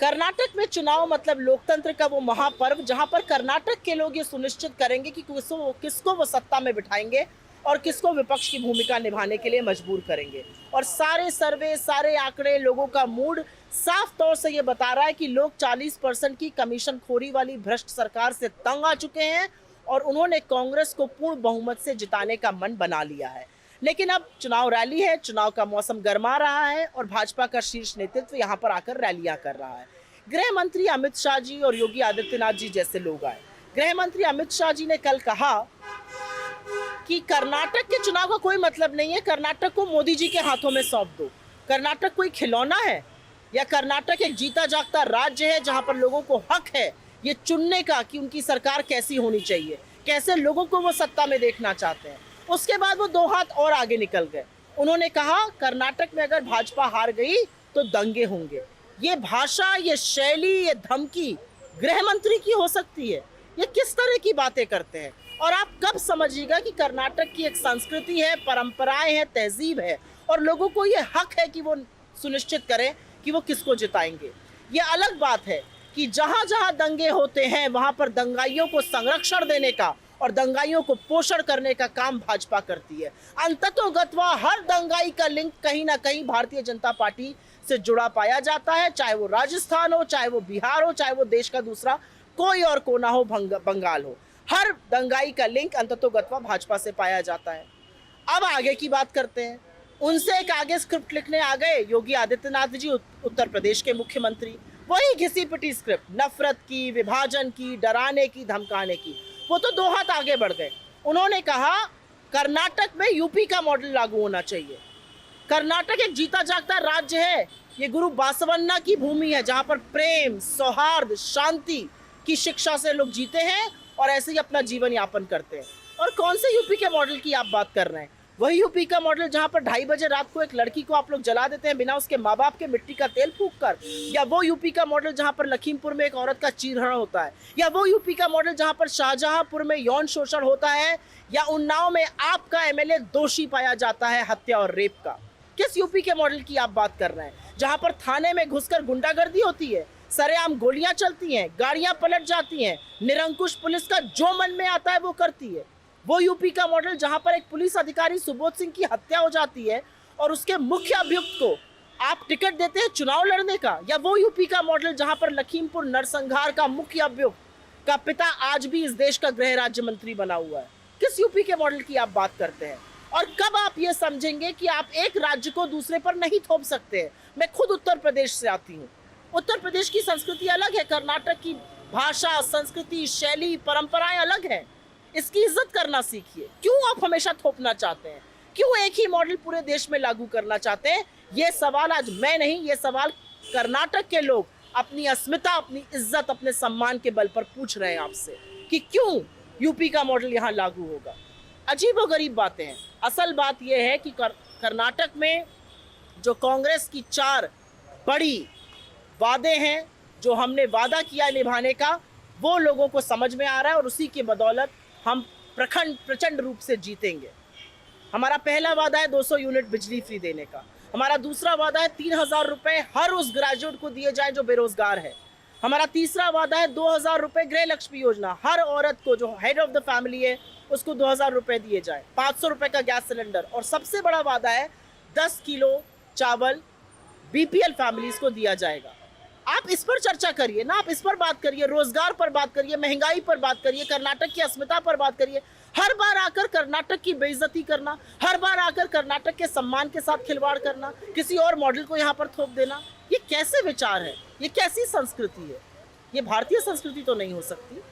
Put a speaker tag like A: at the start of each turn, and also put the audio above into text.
A: कर्नाटक में चुनाव मतलब लोकतंत्र का वो महापर्व जहां पर कर्नाटक के लोग ये सुनिश्चित करेंगे कि किसको वो सत्ता में बिठाएंगे और किसको विपक्ष की भूमिका निभाने के लिए मजबूर करेंगे। और सारे सर्वे, सारे आंकड़े, लोगों का मूड साफ तौर से ये बता रहा है कि लोग 40% की कमीशन खोरी वाली भ्रष्ट सरकार से तंग आ चुके हैं और उन्होंने कांग्रेस को पूर्ण बहुमत से जिताने का मन बना लिया है। लेकिन अब चुनाव रैली है, चुनाव का मौसम गर्मा रहा है और भाजपा का शीर्ष नेतृत्व यहां पर आकर रैलियां कर रहा है। गृह मंत्री अमित शाह जी और योगी आदित्यनाथ जी जैसे लोग आए। गृह मंत्री अमित शाह जी ने कल कहा कि कर्नाटक के चुनाव का कोई मतलब नहीं है, कर्नाटक को मोदी जी के हाथों में सौंप दो। कर्नाटक कोई खिलौना है या कर्नाटक एक जीता जागता राज्य है जहां पर लोगों को हक है ये चुनने का कि उनकी सरकार कैसी होनी चाहिए, कैसे लोगों को वो सत्ता में देखना चाहते हैं। उसके बाद वो दो हाथ और आगे निकल गए। उन्होंने कहा कर्नाटक में अगर भाजपा हार गई तो दंगे होंगे। ये भाषा, ये शैली, ये धमकी गृह मंत्री की हो सकती है? ये किस तरह की बातें करते हैं? और आप कब समझिएगा कि कर्नाटक की एक संस्कृति है, परंपराएं हैं, तहजीब है और लोगों को ये हक है कि वो सुनिश्चित करें कि वो किसको जिताएंगे। ये अलग बात है कि जहां जहां दंगे होते हैं वहां पर दंगाइयों को संरक्षण देने का और दंगाइयों को पोषण करने का काम भाजपा करती है। अंततोगत्वा हर दंगाई का लिंक कहीं ना कहीं भारतीय जनता पार्टी से जुड़ा पाया जाता है, चाहे वो राजस्थान हो, चाहे वो बिहार हो, चाहे वो देश का दूसरा कोई और कोना हो, बंगाल हो। हर दंगाई का लिंक अंततोगत्वा भाजपा से पाया जाता है। अब आगे की बात करते हैं। उनसे एक आगे स्क्रिप्ट लिखने आ गए योगी आदित्यनाथ जी, उत्तर प्रदेश के मुख्यमंत्री। वही घिसी पिटी स्क्रिप्ट, नफरत की, विभाजन की, डराने की, धमकाने की। वो तो दो हाथ आगे बढ़ गए। उन्होंने कहा कर्नाटक में यूपी का मॉडल लागू होना चाहिए। कर्नाटक एक जीता जागता राज्य है, ये गुरु बासवन्ना की भूमि है जहां पर प्रेम, सौहार्द, शांति की शिक्षा से लोग जीते हैं और ऐसे ही अपना जीवन यापन करते हैं। और कौन से यूपी के मॉडल की आप बात कर रहे हैं? वही यूपी का मॉडल जहां पर 2:30 बजे रात को एक लड़की को आप लोग जला देते हैं बिना उसके माँ बाप के मिट्टी का तेल फूंक कर। या वो यूपी का मॉडल जहां पर लखीमपुर में एक औरत का चीरहरण होता है। या वो यूपी का मॉडल जहां पर शाहजहांपुर में यौन शोषण होता है। या उन्नाव में आपका एमएलए दोषी पाया जाता है हत्या और रेप का। किस यूपी के मॉडल की आप बात कर रहे हैं? जहां पर थाने में घुसकर गुंडागर्दी होती है, सरेआम गोलियां चलती हैं, गाड़ियां पलट जाती हैं, निरंकुश पुलिस का जो मन में आता है वो करती है। वो यूपी का मॉडल जहां पर एक पुलिस अधिकारी सुबोध सिंह की हत्या हो जाती है और उसके मुख्य अभियुक्त को आप टिकट देते हैं चुनाव लड़ने का। या वो यूपी का मॉडल जहां पर लखीमपुर नरसंहार का मुख्य अभियुक्त का पिता आज भी इस देश का गृह राज्य मंत्री बना हुआ है। किस यूपी के मॉडल की आप बात करते हैं? और कब आप ये समझेंगे कि आप एक राज्य को दूसरे पर नहीं थोप सकते हैं? मैं खुद उत्तर प्रदेश से आती हूँ। उत्तर प्रदेश की संस्कृति अलग है, कर्नाटक की भाषा, संस्कृति, शैली, परंपराएं अलग है। इसकी इज्जत करना सीखिए। क्यों आप हमेशा थोपना चाहते हैं? क्यों एक ही मॉडल पूरे देश में लागू करना चाहते हैं? ये सवाल आज मैं नहीं, ये सवाल कर्नाटक के लोग अपनी अस्मिता, अपनी इज्जत, अपने सम्मान के बल पर पूछ रहे हैं आपसे कि क्यों यूपी का मॉडल यहाँ लागू होगा। अजीबोगरीब बातें हैं। असल बात यह है कि कर्नाटक में जो कांग्रेस की 4 बड़ी वादे हैं, जो हमने वादा किया निभाने का, वो लोगों को समझ में आ रहा है और उसी की बदौलत हम प्रचंड रूप से जीतेंगे। हमारा पहला वादा है 200 यूनिट बिजली फ्री देने का। हमारा दूसरा वादा है 3000 रुपए हर उस ग्रेजुएट को दिए जाए जो बेरोजगार है। हमारा तीसरा वादा है 2000 रुपए गृह लक्ष्मी योजना, हर औरत को जो हेड ऑफ द फैमिली है उसको 2000 रुपए दिए जाए। 500 रुपए का गैस सिलेंडर। और सबसे बड़ा वादा है 10 किलो चावल बीपीएल फैमिलीज को दिया जाएगा। आप इस पर चर्चा करिए ना, आप इस पर बात करिए, रोजगार पर बात करिए, महंगाई पर बात करिए, कर्नाटक की अस्मिता पर बात करिए। हर बार आकर कर्नाटक की बेइज्जती करना, हर बार आकर कर्नाटक के सम्मान के साथ खिलवाड़ करना, किसी और मॉडल को यहाँ पर थोप देना, ये कैसे विचार है? ये कैसी संस्कृति है? ये भारतीय संस्कृति तो नहीं हो सकती।